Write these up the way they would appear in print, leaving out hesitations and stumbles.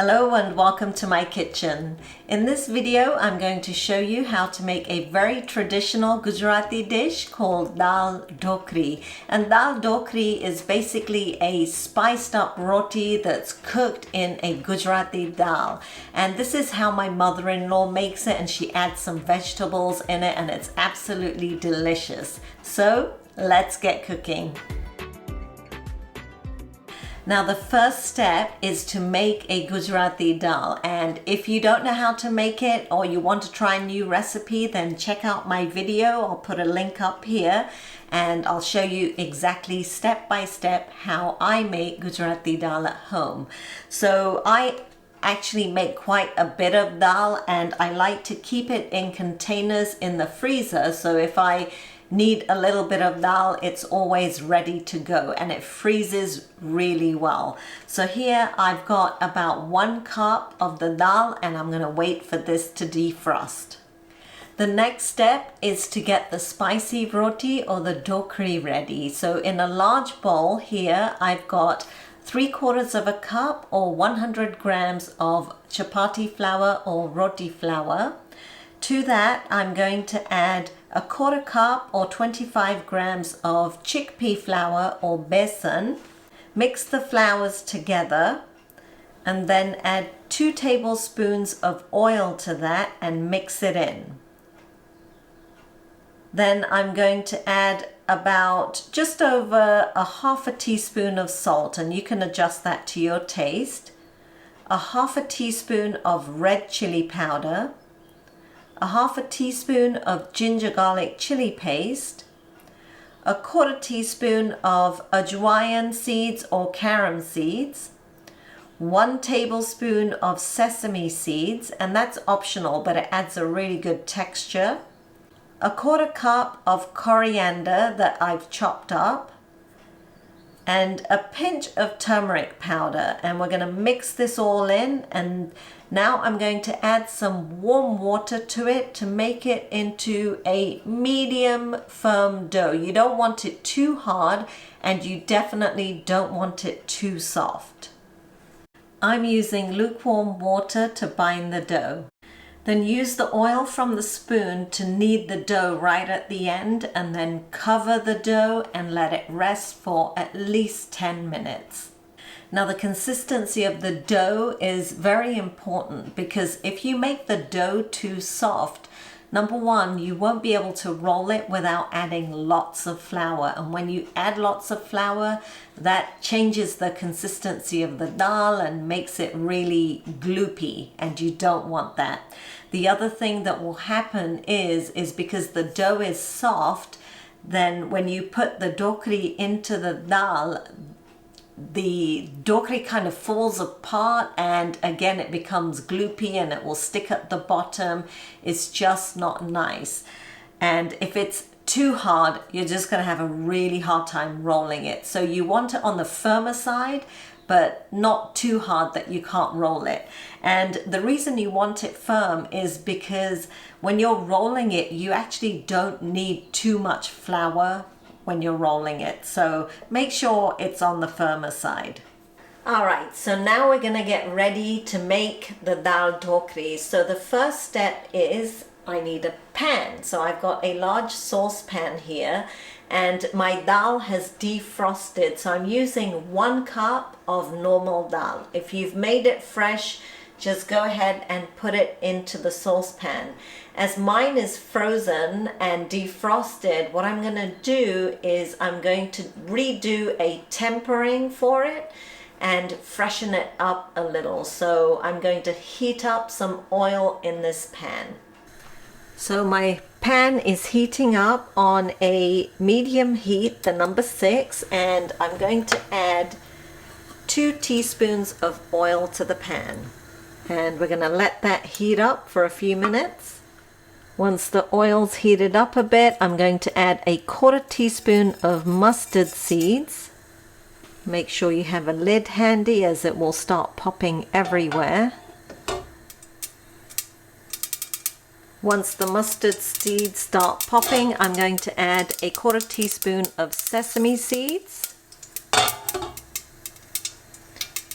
Hello and welcome to my kitchen. In this video, I'm going to show you how to make a very traditional Gujarati dish called Dal Dhokli. And Dal Dhokli is basically a spiced up roti that's cooked in a Gujarati dal. And this is how my mother-in-law makes it, and she adds some vegetables in it and it's absolutely delicious. So let's get cooking. Now the first step is to make a Gujarati dal, and if you don't know how to make it or you want to try a new recipe, then check out my video. I'll put a link up here and I'll show you exactly step by step how I make Gujarati dal at home. So I actually make quite a bit of dal and I like to keep it in containers in the freezer, so if I need a little bit of dal, it's always ready to go and it freezes really well. So here I've got about 1 cup of the dal and I'm going to wait for this to defrost. The next step is to get the spicy roti or the dhokli ready. So in a large bowl here I've got 3/4 of a cup or 100 grams of chapati flour or roti flour. To that I'm going to add 1/4 cup or 25 grams of chickpea flour or besan. Mix the flours together and then add 2 tablespoons of oil to that and mix it in. Then I'm going to add about just over 1/2 teaspoon of salt, and you can adjust that to your taste. 1/2 teaspoon of red chili powder, 1/2 teaspoon of ginger garlic chili paste, 1/4 teaspoon of Ajwain seeds or Carom seeds, 1 tablespoon of sesame seeds, and that's optional but it adds a really good texture, 1/4 cup of coriander that I've chopped up, and a pinch of turmeric powder, and we're going to mix this all in. And now I'm going to add some warm water to it to make it into a medium firm dough. You don't want it too hard and you definitely don't want it too soft. I'm using lukewarm water to bind the dough. Then use the oil from the spoon to knead the dough right at the end, and then cover the dough and let it rest for at least 10 minutes. Now the consistency of the dough is very important, because if you make the dough too soft, number one, you won't be able to roll it without adding lots of flour. And when you add lots of flour, that changes the consistency of the dal and makes it really gloopy, and you don't want that. The other thing that will happen is because the dough is soft, then when you put the dhokli into the dal, the dhokli kind of falls apart and again it becomes gloopy and it will stick at the bottom. It's just not nice. And if it's too hard, you're just going to have a really hard time rolling it. So you want it on the firmer side, but not too hard that you can't roll it. And the reason you want it firm is because when you're rolling it, you actually don't need too much flour when you're rolling it. So make sure it's on the firmer side. Alright, so now we're going to get ready to make the Dal Dhokli. So the first step is I need a pan. So I've got a large saucepan here and my dal has defrosted. So I'm using 1 cup of normal dal. If you've made it fresh, just go ahead and put it into the saucepan. As mine is frozen and defrosted, what I'm going to do is I'm going to redo a tempering for it and freshen it up a little. So I'm going to heat up some oil in this pan. So my pan is heating up on a medium heat, the number 6, and I'm going to add 2 teaspoons of oil to the pan. And we're going to let that heat up for a few minutes. Once the oil's heated up a bit, I'm going to add 1/4 teaspoon of mustard seeds. Make sure you have a lid handy as it will start popping everywhere. Once the mustard seeds start popping, I'm going to add 1/4 teaspoon of sesame seeds.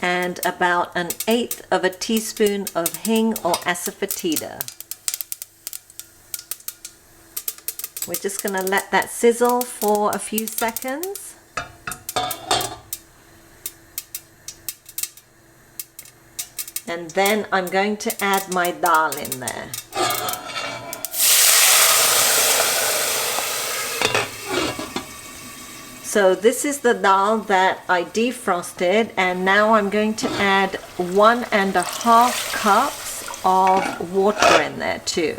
and about 1/8 of a teaspoon of hing or asafoetida. We're just going to let that sizzle for a few seconds. And then I'm going to add my dal in there. So this is the dal that I defrosted, and now I'm going to add 1.5 cups of water in there too.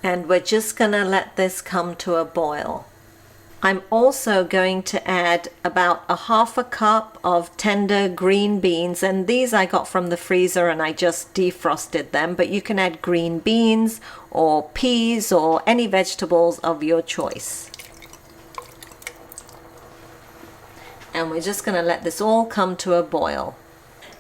And we're just going to let this come to a boil. I'm also going to add about 1/2 cup of tender green beans, and these I got from the freezer and I just defrosted them, but you can add green beans or peas or any vegetables of your choice. And we're just going to let this all come to a boil.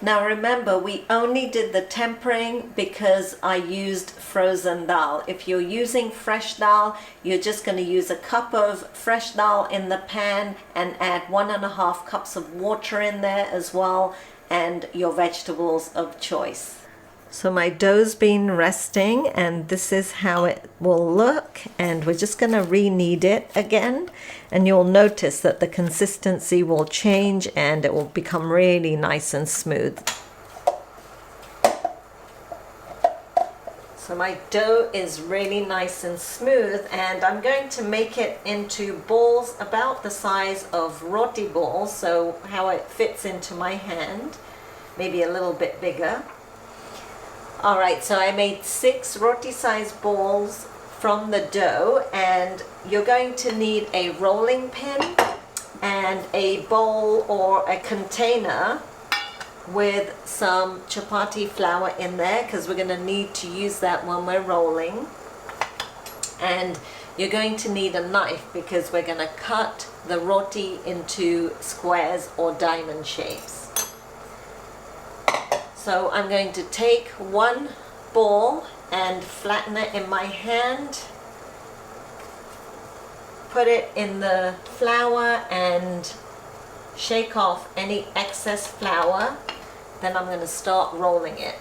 Now remember, we only did the tempering because I used frozen dal. If you're using fresh dal, you're just going to use a cup of fresh dal in the pan and add 1.5 cups of water in there as well, and your vegetables of choice. So my dough's been resting, and this is how it will look, and we're just going to re-knead it again, and you'll notice that the consistency will change and it will become really nice and smooth. So my dough is really nice and smooth, and I'm going to make it into balls about the size of roti balls, so how it fits into my hand, maybe a little bit bigger. Alright, so I made 6 roti-sized balls from the dough, and you're going to need a rolling pin and a bowl or a container with some chapati flour in there, because we're going to need to use that when we're rolling. And you're going to need a knife because we're going to cut the roti into squares or diamond shapes. So I'm going to take one ball and flatten it in my hand, put it in the flour and shake off any excess flour. Then I'm going to start rolling it.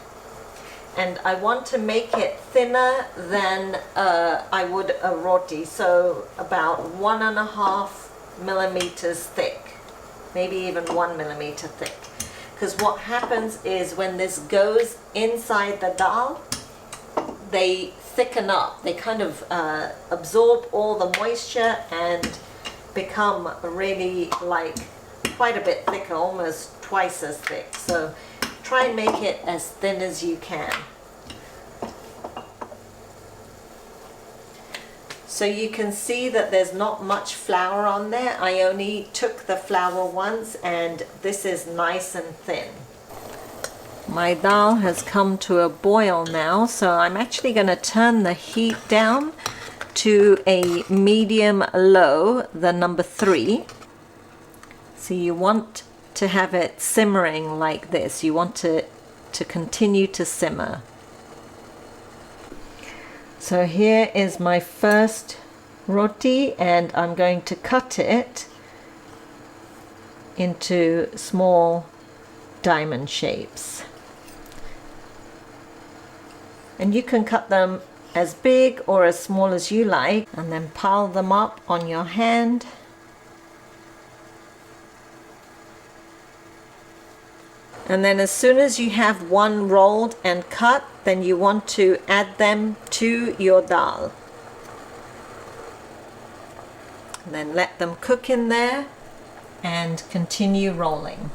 And I want to make it thinner than I would a roti, so about 1.5 millimeters thick, maybe even 1 millimeter thick. Because what happens is when this goes inside the dal, they thicken up. They kind of absorb all the moisture and become really like quite a bit thicker, almost twice as thick. So try and make it as thin as you can. So you can see that there's not much flour on there. I only took the flour once, and this is nice and thin. My dal has come to a boil now, so I'm actually going to turn the heat down to a medium low, the number 3. So you want to have it simmering like this. You want to continue to simmer. So here is my first roti, and I'm going to cut it into small diamond shapes. And you can cut them as big or as small as you like, and then pile them up on your hand. And then as soon as you have one rolled and cut, then you want to add them to your dal. And then let them cook in there and continue rolling.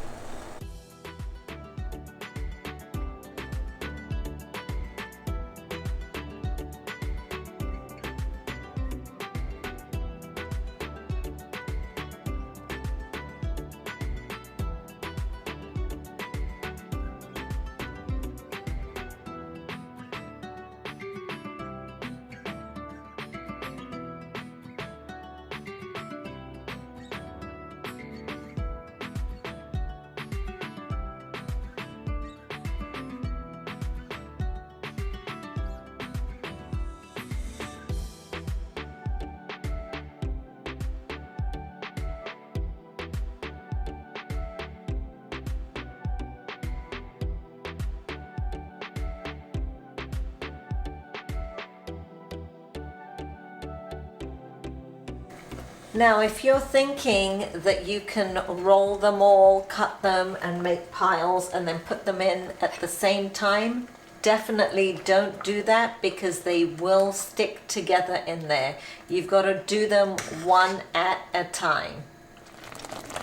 Now, if you're thinking that you can roll them all, cut them and make piles and then put them in at the same time, definitely don't do that because they will stick together in there. You've got to do them one at a time.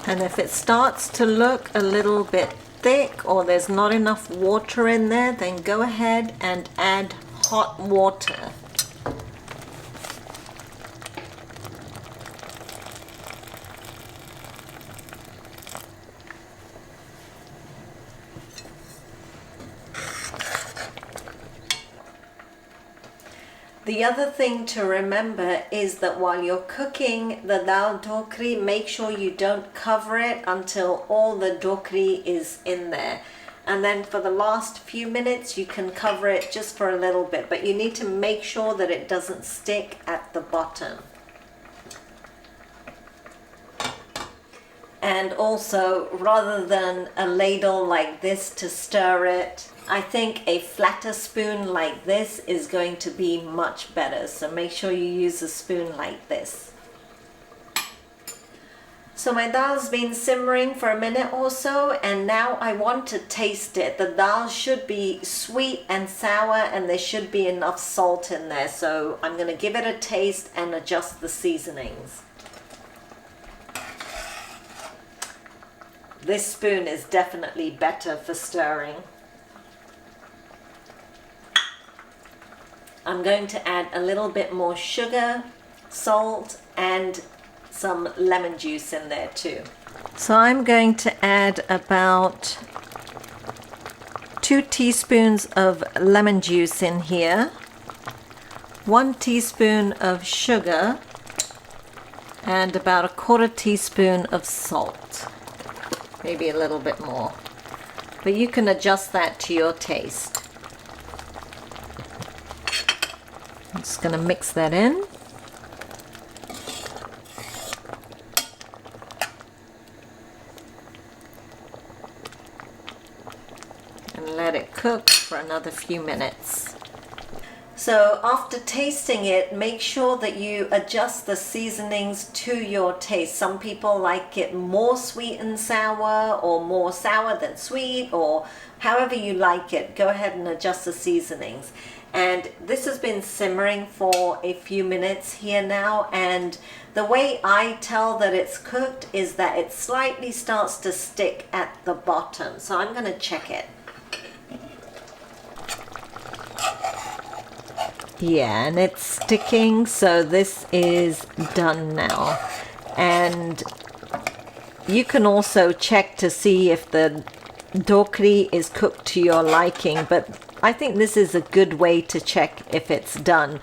And if it starts to look a little bit thick or there's not enough water in there, then go ahead and add hot water. The other thing to remember is that while you're cooking the dal dhokli, make sure you don't cover it until all the dhokli is in there. And then for the last few minutes you can cover it just for a little bit, but you need to make sure that it doesn't stick at the bottom. And also, rather than a ladle like this to stir it, I think a flatter spoon like this is going to be much better. So make sure you use a spoon like this. So my dal's been simmering for a minute or so, and now I want to taste it. The dal should be sweet and sour and there should be enough salt in there. So I'm going to give it a taste and adjust the seasonings. This spoon is definitely better for stirring. I'm going to add a little bit more sugar, salt, and some lemon juice in there too. So I'm going to add about 2 teaspoons of lemon juice in here, 1 teaspoon of sugar, and about 1/4 teaspoon of salt. Maybe a little bit more, but you can adjust that to your taste. I'm just going to mix that in. And let it cook for another few minutes. So after tasting it, make sure that you adjust the seasonings to your taste. Some people like it more sweet and sour, or more sour than sweet, or however you like it. Go ahead and adjust the seasonings. And this has been simmering for a few minutes here now, and the way I tell that it's cooked is that it slightly starts to stick at the bottom. So I'm going to check it. Yeah, and it's sticking, so this is done now. And you can also check to see if the dhokli is cooked to your liking, but I think this is a good way to check if it's done.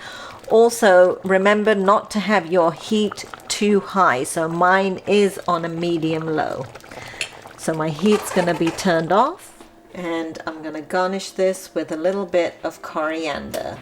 Also, remember not to have your heat too high, so mine is on a medium-low. So my heat's going to be turned off, and I'm going to garnish this with a little bit of coriander.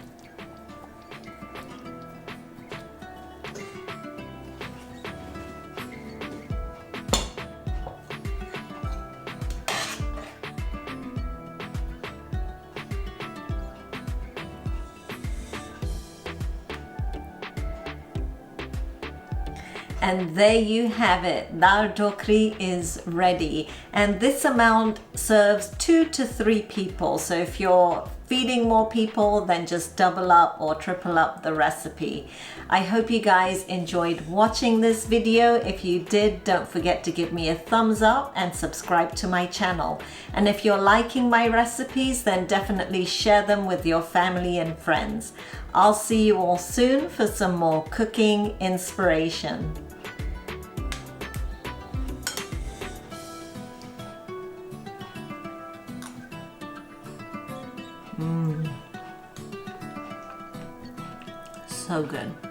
And there you have it. Dal dhokli is ready. And this amount serves 2 to 3 people. So if you're feeding more people, then just double up or triple up the recipe. I hope you guys enjoyed watching this video. If you did, don't forget to give me a thumbs up and subscribe to my channel. And if you're liking my recipes, then definitely share them with your family and friends. I'll see you all soon for some more cooking inspiration. So good.